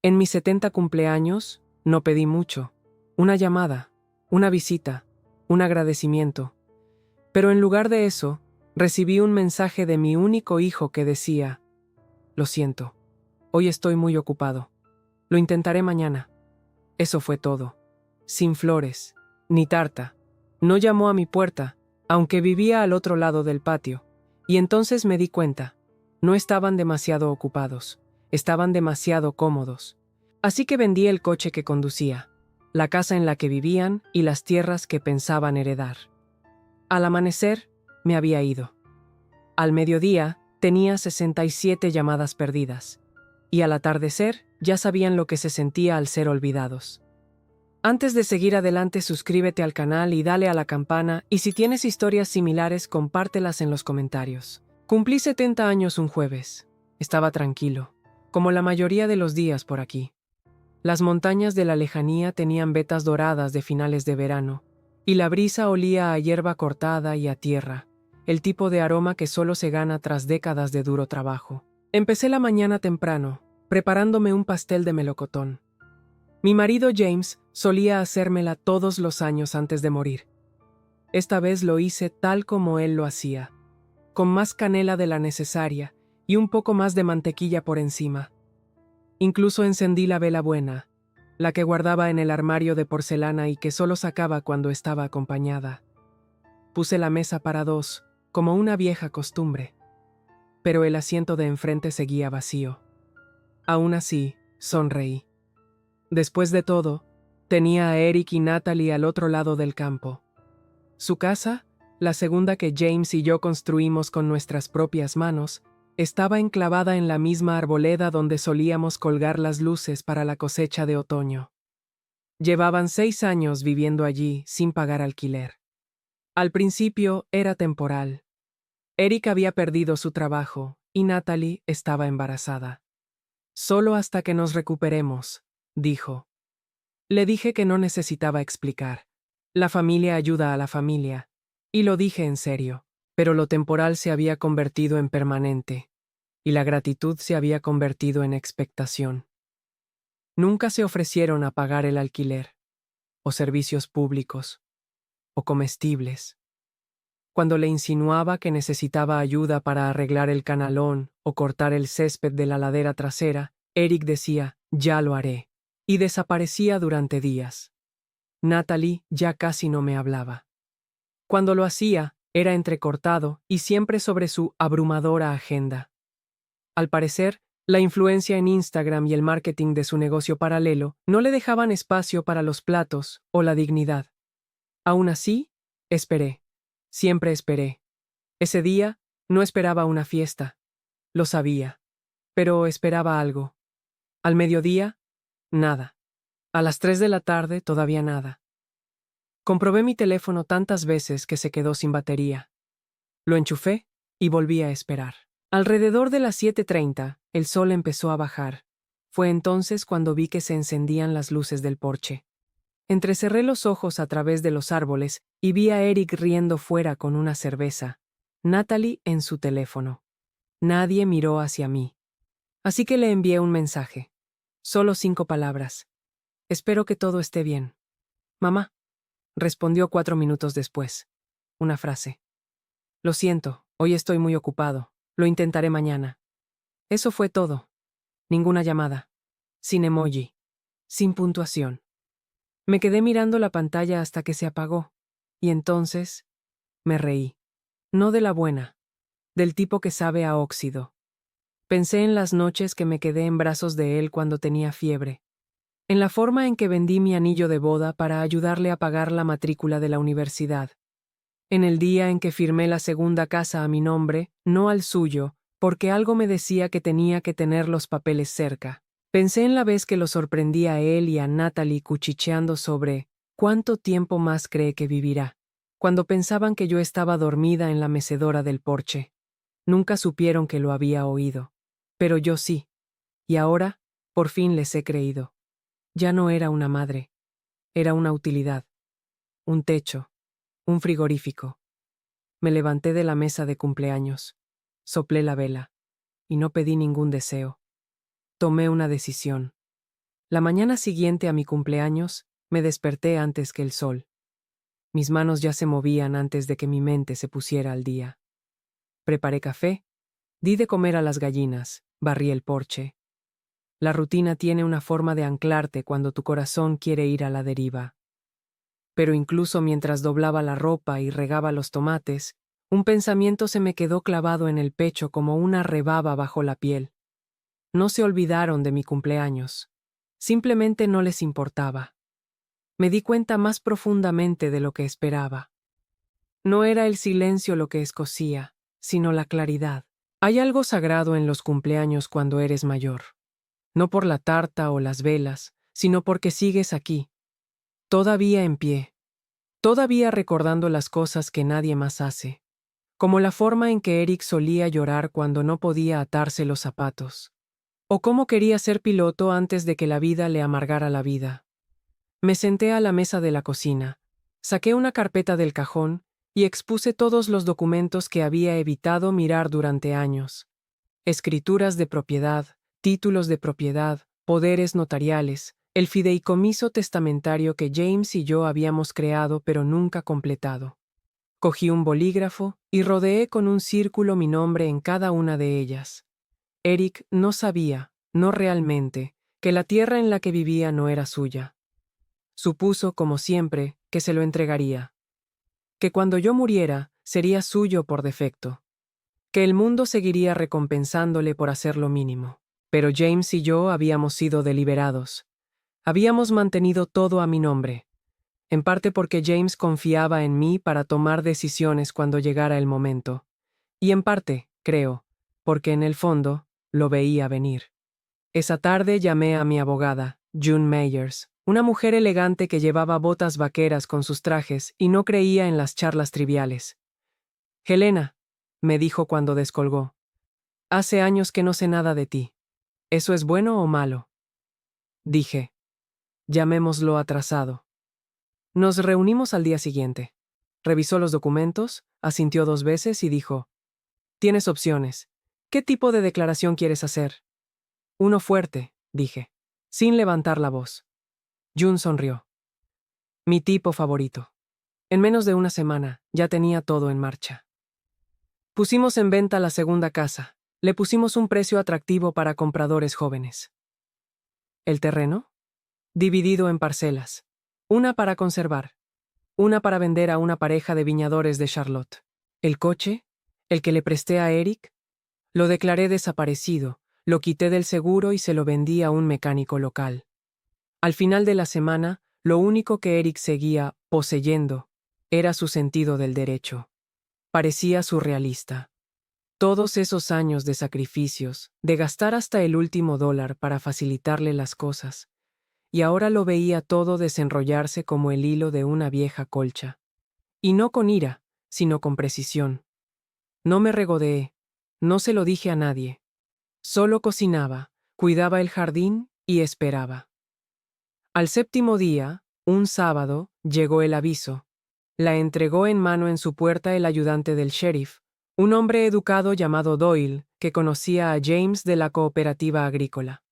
En mis 70 cumpleaños, no pedí mucho. Una llamada, una visita, un agradecimiento. Pero en lugar de eso, recibí un mensaje de mi único hijo que decía: lo siento, hoy estoy muy ocupado. Lo intentaré mañana. Eso fue todo. Sin flores, ni tarta. No llamó a mi puerta, aunque vivía al otro lado del patio. Y entonces me di cuenta. No estaban demasiado ocupados. Estaban demasiado cómodos. Así que vendí el coche que conducía, la casa en la que vivían y las tierras que pensaban heredar. Al amanecer, me había ido. Al mediodía, tenía 67 llamadas perdidas. Y al atardecer, ya sabían lo que se sentía al ser olvidados. Antes de seguir adelante, suscríbete al canal y dale a la campana, y si tienes historias similares, compártelas en los comentarios. Cumplí 70 años un jueves. Estaba tranquilo, como la mayoría de los días por aquí. Las montañas de la lejanía tenían vetas doradas de finales de verano, y la brisa olía a hierba cortada y a tierra, el tipo de aroma que solo se gana tras décadas de duro trabajo. Empecé la mañana temprano, preparándome un pastel de melocotón. Mi marido James solía hacérmela todos los años antes de morir. Esta vez lo hice tal como él lo hacía, con más canela de la necesaria y un poco más de mantequilla por encima. Incluso encendí la vela buena, la que guardaba en el armario de porcelana y que solo sacaba cuando estaba acompañada. Puse la mesa para dos, como una vieja costumbre. Pero el asiento de enfrente seguía vacío. Aún así, sonreí. Después de todo, tenía a Eric y Natalie al otro lado del campo. Su casa, la segunda que James y yo construimos con nuestras propias manos, estaba enclavada en la misma arboleda donde solíamos colgar las luces para la cosecha de otoño. Llevaban 6 años viviendo allí sin pagar alquiler. Al principio era temporal. Eric había perdido su trabajo y Natalie estaba embarazada. Solo hasta que nos recuperemos, dijo. Le dije que no necesitaba explicar. La familia ayuda a la familia. Y lo dije en serio. Pero lo temporal se había convertido en permanente. Y la gratitud se había convertido en expectación. Nunca se ofrecieron a pagar el alquiler, o servicios públicos, o comestibles. Cuando le insinuaba que necesitaba ayuda para arreglar el canalón o cortar el césped de la ladera trasera, Eric decía: ya lo haré, y desaparecía durante días. Natalie ya casi no me hablaba. Cuando lo hacía, era entrecortado y siempre sobre su abrumadora agenda. Al parecer, la influencia en Instagram y el marketing de su negocio paralelo no le dejaban espacio para los platos o la dignidad. Aún así, esperé. Siempre esperé. Ese día, no esperaba una fiesta. Lo sabía. Pero esperaba algo. Al mediodía, nada. A las 3 de la tarde, todavía nada. Comprobé mi teléfono tantas veces que se quedó sin batería. Lo enchufé y volví a esperar. Alrededor de las 7:30, el sol empezó a bajar. Fue entonces cuando vi que se encendían las luces del porche. Entrecerré los ojos a través de los árboles y vi a Eric riendo fuera con una cerveza, Natalie en su teléfono. Nadie miró hacia mí. Así que le envié un mensaje. Solo 5 palabras. Espero que todo esté bien. Mamá, respondió 4 minutos después. Una frase. Lo siento, hoy estoy muy ocupado. Lo intentaré mañana. Eso fue todo. Ninguna llamada. Sin emoji. Sin puntuación. Me quedé mirando la pantalla hasta que se apagó. Y entonces, me reí. No de la buena. Del tipo que sabe a óxido. Pensé en las noches que me quedé en brazos de él cuando tenía fiebre. En la forma en que vendí mi anillo de boda para ayudarle a pagar la matrícula de la universidad. En el día en que firmé la segunda casa a mi nombre, no al suyo, porque algo me decía que tenía que tener los papeles cerca. Pensé en la vez que lo sorprendí a él y a Natalie cuchicheando sobre ¿cuánto tiempo más cree que vivirá? Cuando pensaban que yo estaba dormida en la mecedora del porche. Nunca supieron que lo había oído. Pero yo sí. Y ahora, por fin les he creído. Ya no era una madre. Era una utilidad. Un techo. Un frigorífico. Me levanté de la mesa de cumpleaños. Soplé la vela. Y no pedí ningún deseo. Tomé una decisión. La mañana siguiente a mi cumpleaños, me desperté antes que el sol. Mis manos ya se movían antes de que mi mente se pusiera al día. Preparé café, di de comer a las gallinas, barrí el porche. La rutina tiene una forma de anclarte cuando tu corazón quiere ir a la deriva. Pero incluso mientras doblaba la ropa y regaba los tomates, un pensamiento se me quedó clavado en el pecho como una rebaba bajo la piel. No se olvidaron de mi cumpleaños. Simplemente no les importaba. Me di cuenta más profundamente de lo que esperaba. No era el silencio lo que escocía, sino la claridad. Hay algo sagrado en los cumpleaños cuando eres mayor. No por la tarta o las velas, sino porque sigues aquí, todavía en pie, todavía recordando las cosas que nadie más hace, como la forma en que Eric solía llorar cuando no podía atarse los zapatos, o cómo quería ser piloto antes de que la vida le amargara la vida. Me senté a la mesa de la cocina, saqué una carpeta del cajón y expuse todos los documentos que había evitado mirar durante años. Escrituras de propiedad, títulos de propiedad, poderes notariales, el fideicomiso testamentario que James y yo habíamos creado pero nunca completado. Cogí un bolígrafo y rodeé con un círculo mi nombre en cada una de ellas. Eric no sabía, no realmente, que la tierra en la que vivía no era suya. Supuso, como siempre, que se lo entregaría. Que cuando yo muriera, sería suyo por defecto. Que el mundo seguiría recompensándole por hacer lo mínimo. Pero James y yo habíamos sido deliberados. Habíamos mantenido todo a mi nombre, en parte porque James confiaba en mí para tomar decisiones cuando llegara el momento, y en parte, creo, porque en el fondo, lo veía venir. Esa tarde llamé a mi abogada, June Meyers, una mujer elegante que llevaba botas vaqueras con sus trajes y no creía en las charlas triviales. «Helena», me dijo cuando descolgó, «hace años que no sé nada de ti. ¿Eso es bueno o malo?». Dije, «Llamémoslo atrasado». Nos reunimos al día siguiente. Revisó los documentos, asintió 2 veces y dijo, «Tienes opciones. ¿Qué tipo de declaración quieres hacer?». «Uno fuerte», dije, sin levantar la voz. June sonrió. «Mi tipo favorito». En menos de una semana, ya tenía todo en marcha. Pusimos en venta la segunda casa. Le pusimos un precio atractivo para compradores jóvenes. ¿El terreno? Dividido en parcelas. Una para conservar. Una para vender a una pareja de viñadores de Charlotte. ¿El coche? ¿El que le presté a Eric? Lo declaré desaparecido, lo quité del seguro y se lo vendí a un mecánico local. Al final de la semana, lo único que Eric seguía poseyendo era su sentido del derecho. Parecía surrealista. Todos esos años de sacrificios, de gastar hasta el último dólar para facilitarle las cosas, y ahora lo veía todo desenrollarse como el hilo de una vieja colcha. Y no con ira, sino con precisión. No me regodeé, no se lo dije a nadie. Solo cocinaba, cuidaba el jardín y esperaba. Al 7º día, un sábado, llegó el aviso. La entregó en mano en su puerta el ayudante del sheriff, un hombre educado llamado Doyle, que conocía a James de la cooperativa agrícola.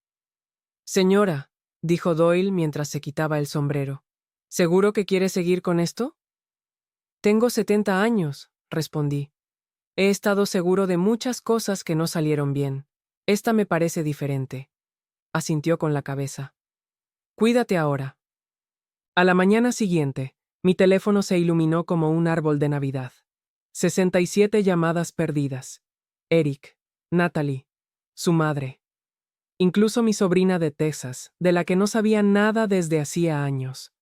«Señora», dijo Doyle mientras se quitaba el sombrero, «¿seguro que quiere seguir con esto?». «Tengo 70 años», respondí. «He estado seguro de muchas cosas que no salieron bien. Esta me parece diferente». Asintió con la cabeza. «Cuídate ahora». A la mañana siguiente, mi teléfono se iluminó como un árbol de Navidad. 67 llamadas perdidas. Eric, Natalie, su madre. Incluso mi sobrina de Texas, de la que no sabía nada desde hacía años.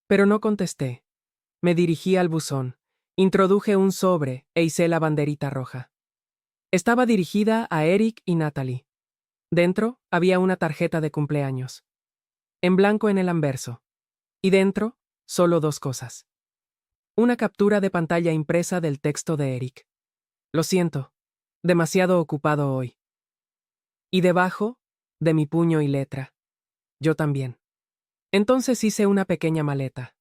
Pero no contesté. Me dirigí al buzón, introduje un sobre e hice la banderita roja. Estaba dirigida a Eric y Natalie. Dentro había una tarjeta de cumpleaños. En blanco en el anverso. Y dentro, solo 2 cosas. Una captura de pantalla impresa del texto de Eric. «Lo siento, demasiado ocupado hoy». Y debajo, de mi puño y letra. «Yo también». Entonces hice una pequeña maleta.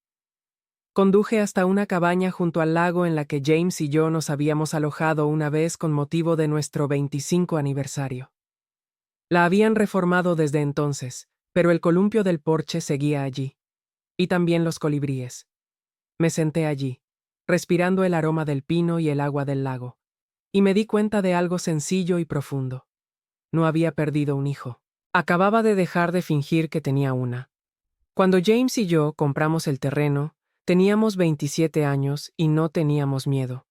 Conduje hasta una cabaña junto al lago en la que James y yo nos habíamos alojado una vez con motivo de nuestro 25 aniversario. La habían reformado desde entonces, pero el columpio del porche seguía allí. Y también los colibríes. Me senté allí, respirando el aroma del pino y el agua del lago. Y me di cuenta de algo sencillo y profundo. No había perdido un hijo. Acababa de dejar de fingir que tenía una. Cuando James y yo compramos el terreno, teníamos 27 años y no teníamos miedo.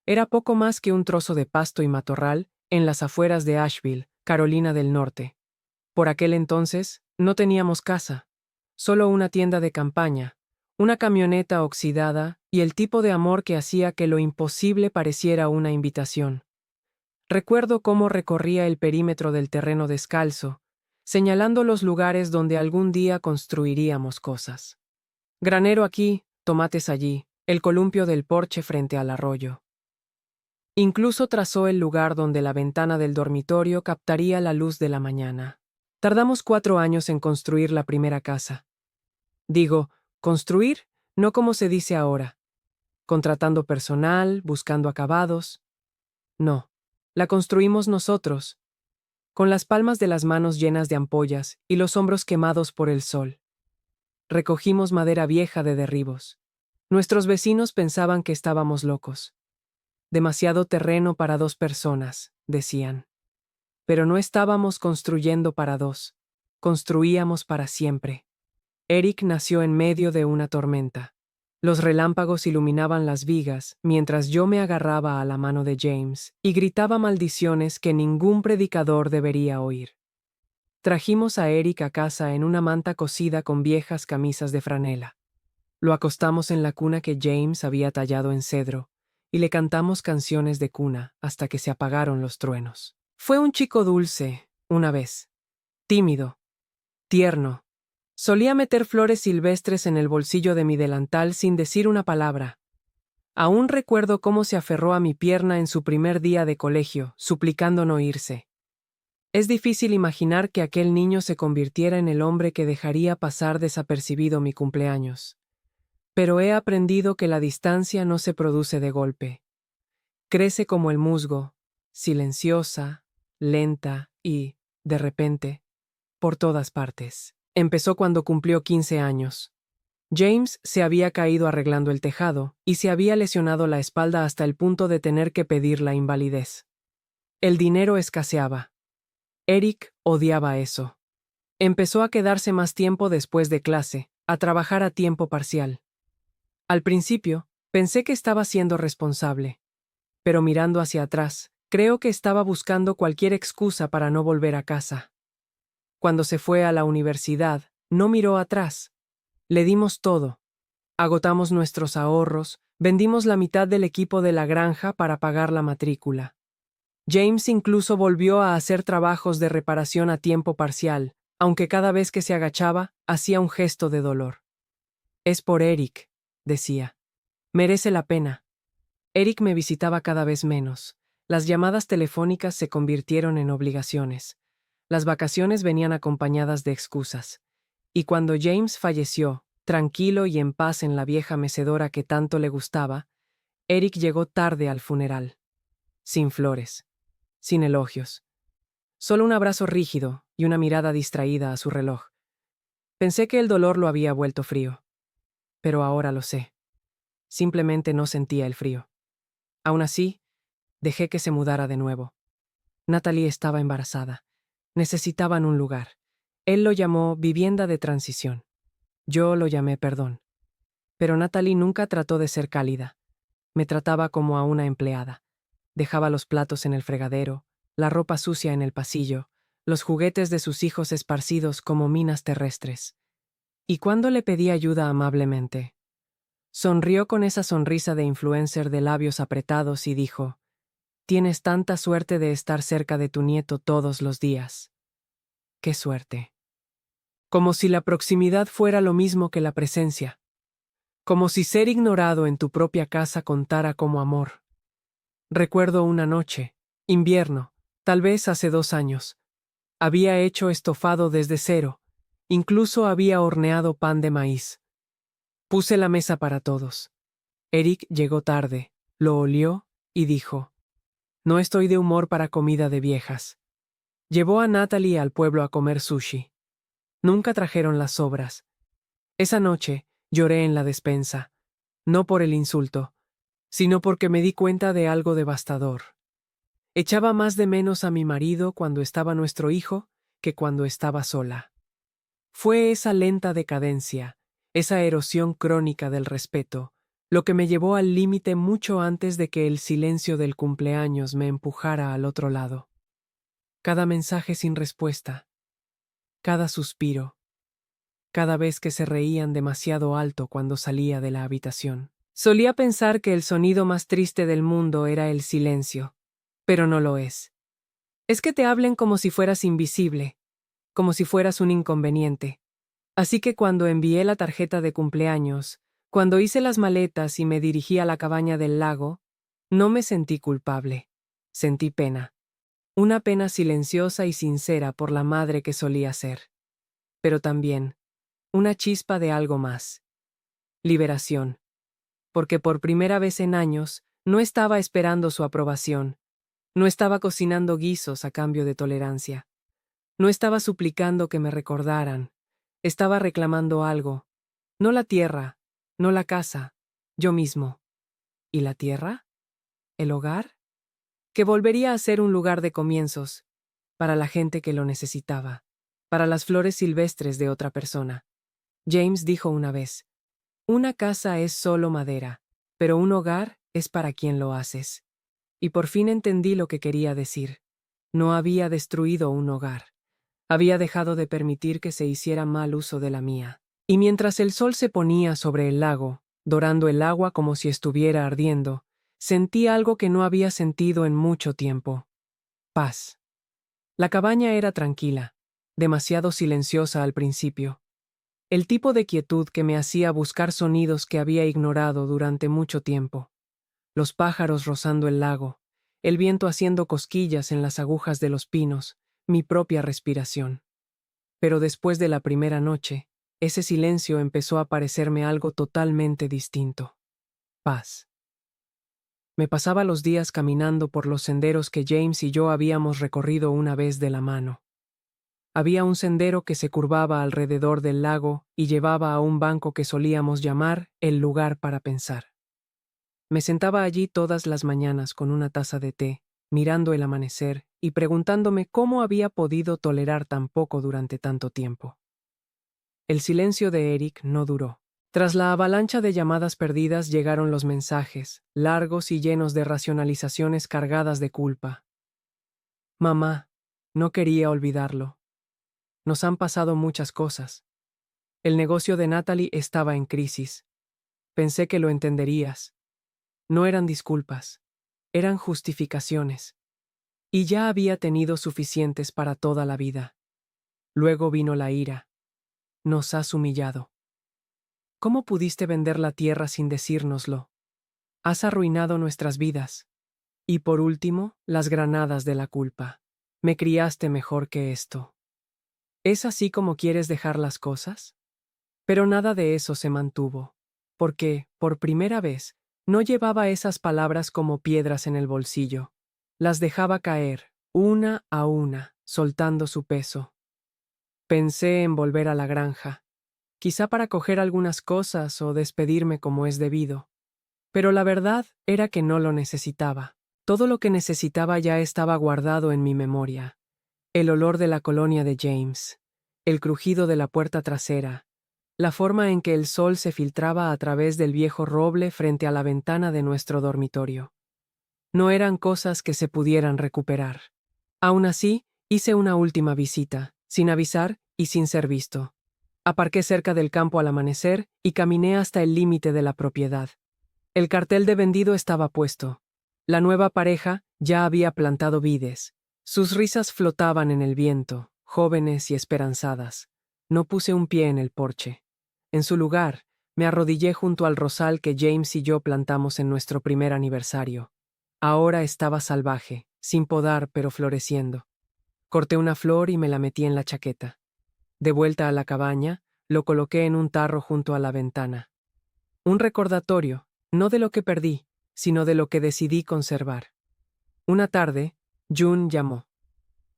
Era poco más que un trozo de pasto y matorral en las afueras de Asheville, Carolina del Norte. Por aquel entonces, no teníamos casa, solo una tienda de campaña, una camioneta oxidada y el tipo de amor que hacía que lo imposible pareciera una invitación. Recuerdo cómo recorría el perímetro del terreno descalzo, señalando los lugares donde algún día construiríamos cosas. Granero aquí, tomates allí, el columpio del porche frente al arroyo. Incluso trazó el lugar donde la ventana del dormitorio captaría la luz de la mañana. Tardamos 4 años en construir la primera casa. Digo, construir, no como se dice ahora, contratando personal, buscando acabados. No, la construimos nosotros, con las palmas de las manos llenas de ampollas y los hombros quemados por el sol. Recogimos madera vieja de derribos. Nuestros vecinos pensaban que estábamos locos. Demasiado terreno para 2 personas, decían. Pero no estábamos construyendo para 2. Construíamos para siempre. Eric nació en medio de una tormenta. Los relámpagos iluminaban las vigas mientras yo me agarraba a la mano de James y gritaba maldiciones que ningún predicador debería oír. Trajimos a Eric a casa en una manta cosida con viejas camisas de franela. Lo acostamos en la cuna que James había tallado en cedro y le cantamos canciones de cuna hasta que se apagaron los truenos. Fue un chico dulce, una vez. Tímido. Tierno. Solía meter flores silvestres en el bolsillo de mi delantal sin decir una palabra. Aún recuerdo cómo se aferró a mi pierna en su primer día de colegio, suplicando no irse. Es difícil imaginar que aquel niño se convirtiera en el hombre que dejaría pasar desapercibido mi cumpleaños. Pero he aprendido que la distancia no se produce de golpe. Crece como el musgo, silenciosa, lenta y, de repente, por todas partes. Empezó cuando cumplió 15 años. James se había caído arreglando el tejado y se había lesionado la espalda hasta el punto de tener que pedir la invalidez. El dinero escaseaba. Eric odiaba eso. Empezó a quedarse más tiempo después de clase, a trabajar a tiempo parcial. Al principio, pensé que estaba siendo responsable. Pero mirando hacia atrás, creo que estaba buscando cualquier excusa para no volver a casa. Cuando se fue a la universidad, no miró atrás. Le dimos todo. Agotamos nuestros ahorros, vendimos la mitad del equipo de la granja para pagar la matrícula. James incluso volvió a hacer trabajos de reparación a tiempo parcial, aunque cada vez que se agachaba, hacía un gesto de dolor. Es por Eric, decía. Merece la pena. Eric me visitaba cada vez menos. Las llamadas telefónicas se convirtieron en obligaciones. Las vacaciones venían acompañadas de excusas. Y cuando James falleció, tranquilo y en paz en la vieja mecedora que tanto le gustaba, Eric llegó tarde al funeral. Sin flores. Sin elogios. Solo un abrazo rígido y una mirada distraída a su reloj. Pensé que el dolor lo había vuelto frío. Pero ahora lo sé. Simplemente no sentía el frío. Aún así, dejé que se mudara de nuevo. Natalie estaba embarazada. Necesitaban un lugar. Él lo llamó vivienda de transición. Yo lo llamé perdón. Pero Natalie nunca trató de ser cálida. Me trataba como a una empleada. Dejaba los platos en el fregadero, la ropa sucia en el pasillo, los juguetes de sus hijos esparcidos como minas terrestres. Y cuando le pedí ayuda amablemente, sonrió con esa sonrisa de influencer de labios apretados y dijo: «Tienes tanta suerte de estar cerca de tu nieto todos los días». ¡Qué suerte! Como si la proximidad fuera lo mismo que la presencia. Como si ser ignorado en tu propia casa contara como amor. Recuerdo una noche, invierno, tal vez hace 2 años. Había hecho estofado desde cero, incluso había horneado pan de maíz. Puse la mesa para todos. Eric llegó tarde, lo olió y dijo: «No estoy de humor para comida de viejas». Llevó a Natalie al pueblo a comer sushi. Nunca trajeron las sobras. Esa noche lloré en la despensa, no por el insulto, sino porque me di cuenta de algo devastador. Echaba más de menos a mi marido cuando estaba nuestro hijo que cuando estaba sola. Fue esa lenta decadencia, esa erosión crónica del respeto, lo que me llevó al límite mucho antes de que el silencio del cumpleaños me empujara al otro lado. Cada mensaje sin respuesta, cada suspiro, cada vez que se reían demasiado alto cuando salía de la habitación. Solía pensar que el sonido más triste del mundo era el silencio, pero no lo es. Es que te hablen como si fueras invisible, como si fueras un inconveniente. Así que cuando envié la tarjeta de cumpleaños, cuando hice las maletas y me dirigí a la cabaña del lago, no me sentí culpable. Sentí pena. Una pena silenciosa y sincera por la madre que solía ser. Pero también, una chispa de algo más. Liberación. Porque por primera vez en años, no estaba esperando su aprobación. No estaba cocinando guisos a cambio de tolerancia. No estaba suplicando que me recordaran. Estaba reclamando algo. No la tierra, no la casa, yo mismo. ¿Y la tierra? ¿El hogar? Que volvería a ser un lugar de comienzos, para la gente que lo necesitaba, para las flores silvestres de otra persona. James dijo una vez, una casa es solo madera, pero un hogar es para quien lo haces. Y por fin entendí lo que quería decir. No había destruido un hogar. Había dejado de permitir que se hiciera mal uso de la mía. Y mientras el sol se ponía sobre el lago, dorando el agua como si estuviera ardiendo, sentí algo que no había sentido en mucho tiempo. Paz. La cabaña era tranquila, demasiado silenciosa al principio. El tipo de quietud que me hacía buscar sonidos que había ignorado durante mucho tiempo. Los pájaros rozando el lago, el viento haciendo cosquillas en las agujas de los pinos, mi propia respiración. Pero después de la primera noche, ese silencio empezó a parecerme algo totalmente distinto. Paz. Me pasaba los días caminando por los senderos que James y yo habíamos recorrido una vez de la mano. Había un sendero que se curvaba alrededor del lago y llevaba a un banco que solíamos llamar el lugar para pensar. Me sentaba allí todas las mañanas con una taza de té, mirando el amanecer y preguntándome cómo había podido tolerar tan poco durante tanto tiempo. El silencio de Eric no duró. Tras la avalancha de llamadas perdidas llegaron los mensajes, largos y llenos de racionalizaciones cargadas de culpa. Mamá, no quería olvidarlo. Nos han pasado muchas cosas. El negocio de Natalie estaba en crisis. Pensé que lo entenderías. No eran disculpas, eran justificaciones. Y ya había tenido suficientes para toda la vida. Luego vino la ira. Nos has humillado. ¿Cómo pudiste vender la tierra sin decírnoslo? Has arruinado nuestras vidas. Y por último, las granadas de la culpa. Me criaste mejor que esto. ¿Es así como quieres dejar las cosas? Pero nada de eso se mantuvo, porque, por primera vez, no llevaba esas palabras como piedras en el bolsillo. Las dejaba caer, una a una, soltando su peso. Pensé en volver a la granja, quizá para coger algunas cosas o despedirme como es debido. Pero la verdad era que no lo necesitaba. Todo lo que necesitaba ya estaba guardado en mi memoria. El olor de la colonia de James, el crujido de la puerta trasera, la forma en que el sol se filtraba a través del viejo roble frente a la ventana de nuestro dormitorio. No eran cosas que se pudieran recuperar. Aún así, hice una última visita, sin avisar y sin ser visto. Aparqué cerca del campo al amanecer y caminé hasta el límite de la propiedad. El cartel de vendido estaba puesto. La nueva pareja ya había plantado vides. Sus risas flotaban en el viento, jóvenes y esperanzadas. No puse un pie en el porche. En su lugar, me arrodillé junto al rosal que James y yo plantamos en nuestro primer aniversario. Ahora estaba salvaje, sin podar pero floreciendo. Corté una flor y me la metí en la chaqueta. De vuelta a la cabaña, lo coloqué en un tarro junto a la ventana. Un recordatorio, no de lo que perdí, sino de lo que decidí conservar. Una tarde, June llamó.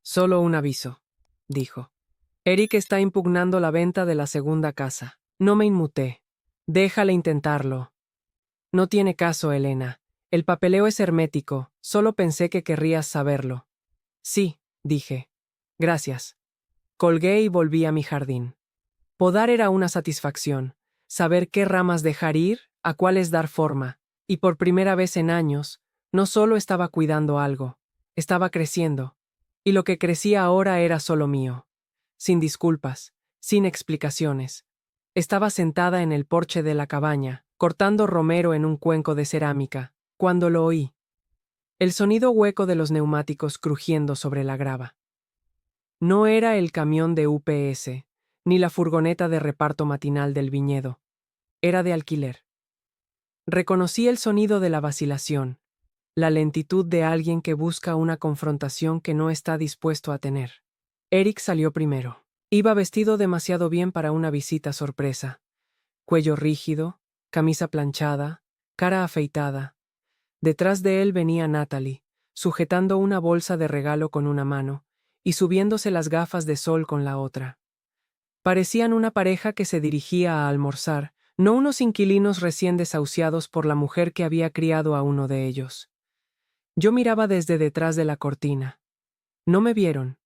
Solo un aviso, dijo. Eric está impugnando la venta de la segunda casa. No me inmuté. Déjale intentarlo. No tiene caso, Elena. El papeleo es hermético. Solo pensé que querrías saberlo. Sí, dije. Gracias. Colgué y volví a mi jardín. Podar era una satisfacción. Saber qué ramas dejar ir, a cuáles dar forma. Y por primera vez en años, no solo estaba cuidando algo, estaba creciendo. Y lo que crecía ahora era solo mío. Sin disculpas, sin explicaciones. Estaba sentada en el porche de la cabaña, cortando romero en un cuenco de cerámica, cuando lo oí. El sonido hueco de los neumáticos crujiendo sobre la grava. No era el camión de UPS, ni la furgoneta de reparto matinal del viñedo. Era de alquiler. Reconocí el sonido de la vacilación, la lentitud de alguien que busca una confrontación que no está dispuesto a tener. Eric salió primero. Iba vestido demasiado bien para una visita sorpresa. Cuello rígido, camisa planchada, cara afeitada. Detrás de él venía Natalie, sujetando una bolsa de regalo con una mano y subiéndose las gafas de sol con la otra. Parecían una pareja que se dirigía a almorzar, no unos inquilinos recién desahuciados por la mujer que había criado a uno de ellos. Yo miraba desde detrás de la cortina. No me vieron.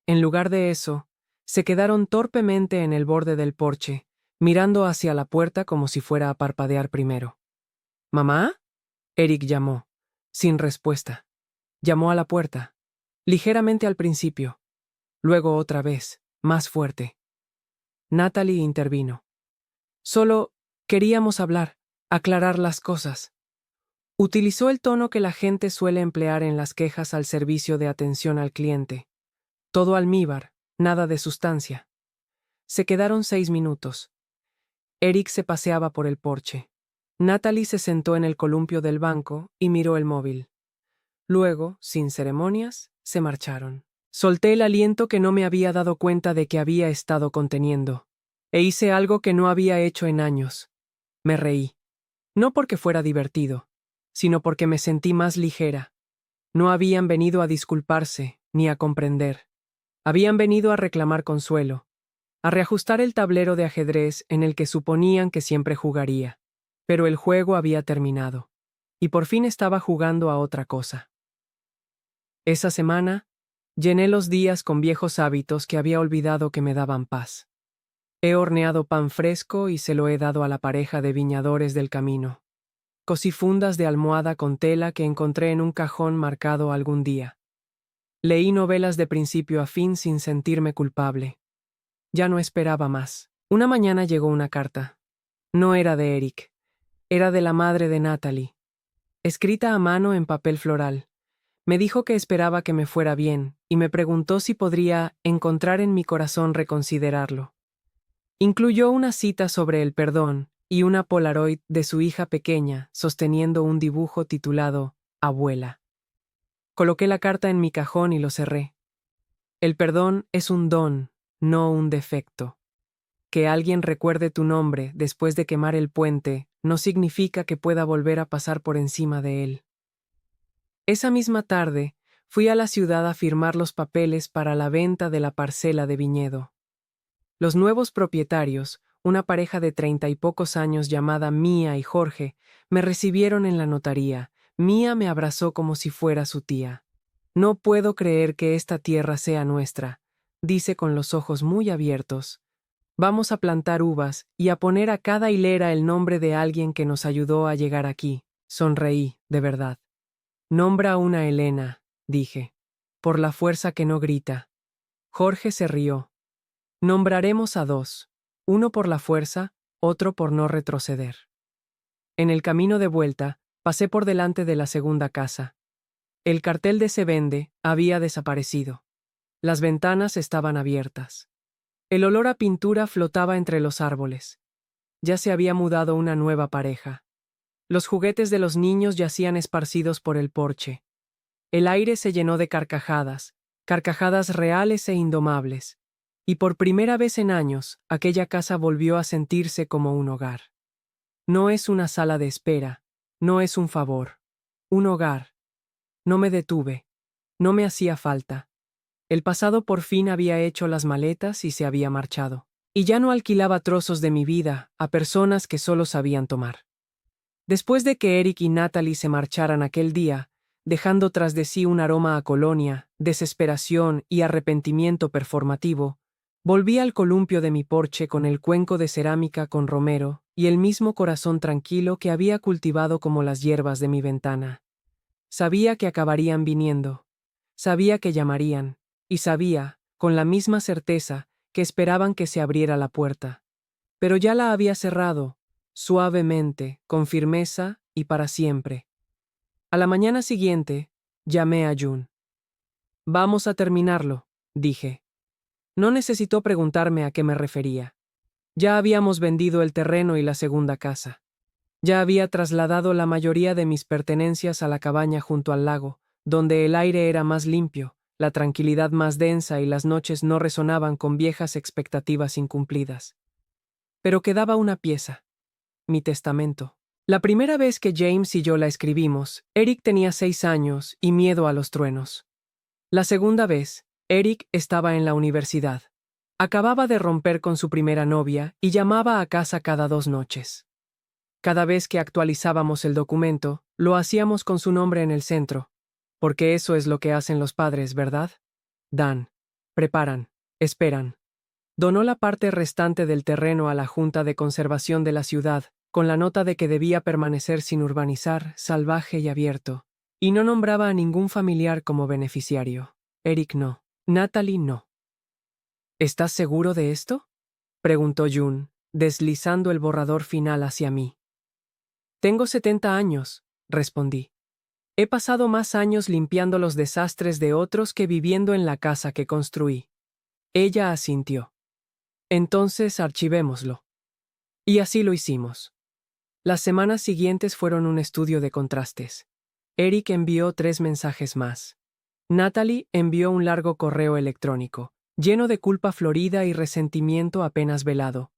En lugar de eso, se quedaron torpemente en el borde del porche, mirando hacia la puerta como si fuera a parpadear primero. ¿Mamá? Eric llamó, sin respuesta. Llamó a la puerta, ligeramente al principio, luego otra vez, más fuerte. Natalie intervino. Solo queríamos hablar, aclarar las cosas. Utilizó el tono que la gente suele emplear en las quejas al servicio de atención al cliente. Todo almíbar, nada de sustancia. Se quedaron 6 minutos. Eric se paseaba por el porche. Natalie se sentó en el columpio del banco y miró el móvil. Luego, sin ceremonias, se marcharon. Solté el aliento que no me había dado cuenta de que había estado conteniendo. E hice algo que no había hecho en años. Me reí. No porque fuera divertido, sino porque me sentí más ligera. No habían venido a disculparse, ni a comprender. Habían venido a reclamar consuelo, a reajustar el tablero de ajedrez en el que suponían que siempre jugaría. Pero el juego había terminado, y por fin estaba jugando a otra cosa. Esa semana, llené los días con viejos hábitos que había olvidado que me daban paz. He horneado pan fresco y se lo he dado a la pareja de viñadores del camino. Cosí fundas de almohada con tela que encontré en un cajón marcado algún día. Leí novelas de principio a fin sin sentirme culpable. Ya no esperaba más. Una mañana llegó una carta. No era de Eric. Era de la madre de Natalie. Escrita a mano en papel floral. Me dijo que esperaba que me fuera bien, y me preguntó si podría encontrar en mi corazón reconsiderarlo. Incluyó una cita sobre el perdón y una Polaroid de su hija pequeña sosteniendo un dibujo titulado Abuela. Coloqué la carta en mi cajón y lo cerré. El perdón es un don, no un defecto. Que alguien recuerde tu nombre después de quemar el puente no significa que pueda volver a pasar por encima de él. Esa misma tarde, fui a la ciudad a firmar los papeles para la venta de la parcela de viñedo. Los nuevos propietarios, una pareja de 30 y pocos años llamada Mía y Jorge, me recibieron en la notaría. Mía me abrazó como si fuera su tía. No puedo creer que esta tierra sea nuestra, dice con los ojos muy abiertos. Vamos a plantar uvas y a poner a cada hilera el nombre de alguien que nos ayudó a llegar aquí. Sonreí, de verdad. Nombra a una Elena, dije, por la fuerza que no grita. Jorge se rió. Nombraremos a 2, uno por la fuerza, otro por no retroceder. En el camino de vuelta, pasé por delante de la segunda casa. El cartel de Se vende había desaparecido. Las ventanas estaban abiertas. El olor a pintura flotaba entre los árboles. Ya se había mudado una nueva pareja. Los juguetes de los niños yacían esparcidos por el porche. El aire se llenó de carcajadas, carcajadas reales e indomables. Y por primera vez en años, aquella casa volvió a sentirse como un hogar. No es una sala de espera, no es un favor. Un hogar. No me detuve. No me hacía falta. El pasado por fin había hecho las maletas y se había marchado. Y ya no alquilaba trozos de mi vida a personas que solo sabían tomar. Después de que Eric y Natalie se marcharan aquel día, dejando tras de sí un aroma a colonia, desesperación y arrepentimiento performativo, volví al columpio de mi porche con el cuenco de cerámica con romero y el mismo corazón tranquilo que había cultivado como las hierbas de mi ventana. Sabía que acabarían viniendo. Sabía que llamarían. Y sabía, con la misma certeza, que esperaban que se abriera la puerta. Pero ya la había cerrado, suavemente, con firmeza y para siempre. A la mañana siguiente, llamé a June. Vamos a terminarlo, dije. No necesitó preguntarme a qué me refería. Ya habíamos vendido el terreno y la segunda casa. Ya había trasladado la mayoría de mis pertenencias a la cabaña junto al lago, donde el aire era más limpio, la tranquilidad más densa y las noches no resonaban con viejas expectativas incumplidas. Pero quedaba una pieza. Mi testamento. La primera vez que James y yo la escribimos, Eric tenía 6 años y miedo a los truenos. La segunda vez, Eric estaba en la universidad. Acababa de romper con su primera novia y llamaba a casa cada 2 noches. Cada vez que actualizábamos el documento, lo hacíamos con su nombre en el centro. Porque eso es lo que hacen los padres, ¿verdad? Dan. Preparan. Esperan. Donó la parte restante del terreno a la Junta de Conservación de la ciudad, con la nota de que debía permanecer sin urbanizar, salvaje y abierto. Y no nombraba a ningún familiar como beneficiario. Eric no. Natalie no. ¿Estás seguro de esto?, preguntó June, deslizando el borrador final hacia mí. Tengo 70 años, respondí. He pasado más años limpiando los desastres de otros que viviendo en la casa que construí. Ella asintió. Entonces archivémoslo. Y así lo hicimos. Las semanas siguientes fueron un estudio de contrastes. Eric envió 3 mensajes más. Natalie envió un largo correo electrónico, lleno de culpa florida y resentimiento apenas velado.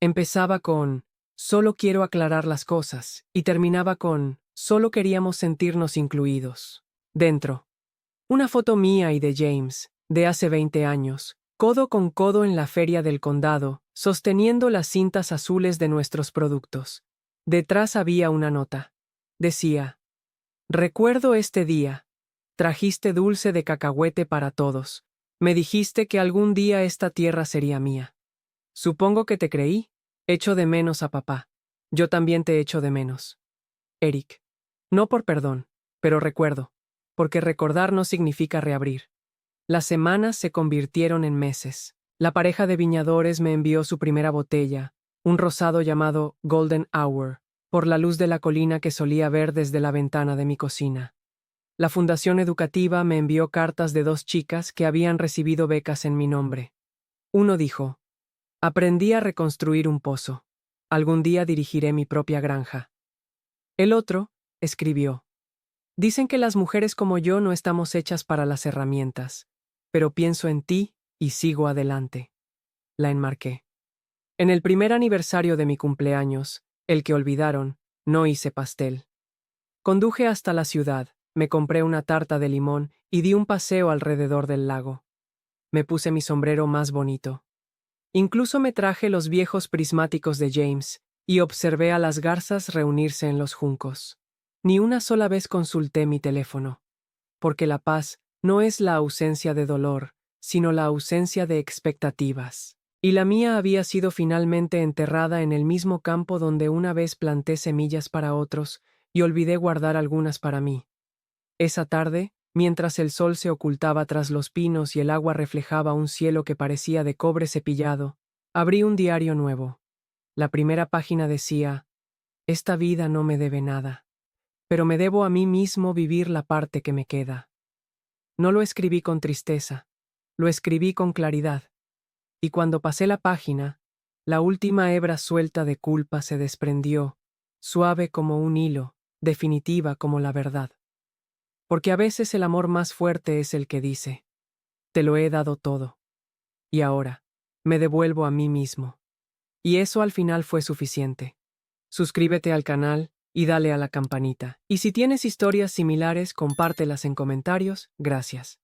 Empezaba con «Solo quiero aclarar las cosas» y terminaba con «Solo queríamos sentirnos incluidos». Dentro. Una foto mía y de James, de hace 20 años, codo con codo en la feria del condado, sosteniendo las cintas azules de nuestros productos. Detrás había una nota. Decía: «Recuerdo este día. Trajiste dulce de cacahuete para todos. Me dijiste que algún día esta tierra sería mía. Supongo que te creí. Echo de menos a papá. Yo también te echo de menos. Eric». No por perdón, pero recuerdo, porque recordar no significa reabrir. Las semanas se convirtieron en meses. La pareja de viñadores me envió su primera botella, un rosado llamado Golden Hour, por la luz de la colina que solía ver desde la ventana de mi cocina. La Fundación Educativa me envió cartas de 2 chicas que habían recibido becas en mi nombre. Uno dijo: «Aprendí a reconstruir un pozo. Algún día dirigiré mi propia granja». El otro escribió: «Dicen que las mujeres como yo no estamos hechas para las herramientas, pero pienso en ti y sigo adelante». La enmarqué. En el primer aniversario de mi cumpleaños, el que olvidaron, no hice pastel. Conduje hasta la ciudad, me compré una tarta de limón y di un paseo alrededor del lago. Me puse mi sombrero más bonito. Incluso me traje los viejos prismáticos de James y observé a las garzas reunirse en los juncos. Ni una sola vez consulté mi teléfono. Porque la paz no es la ausencia de dolor, sino la ausencia de expectativas. Y la mía había sido finalmente enterrada en el mismo campo donde una vez planté semillas para otros y olvidé guardar algunas para mí. Esa tarde, mientras el sol se ocultaba tras los pinos y el agua reflejaba un cielo que parecía de cobre cepillado, abrí un diario nuevo. La primera página decía: «Esta vida no me debe nada, pero me debo a mí mismo vivir la parte que me queda». No lo escribí con tristeza, lo escribí con claridad. Y cuando pasé la página, la última hebra suelta de culpa se desprendió, suave como un hilo, definitiva como la verdad. Porque a veces el amor más fuerte es el que dice: «Te lo he dado todo. Y ahora, me devuelvo a mí mismo». Y eso al final fue suficiente. Suscríbete al canal y dale a la campanita. Y si tienes historias similares, compártelas en comentarios. Gracias.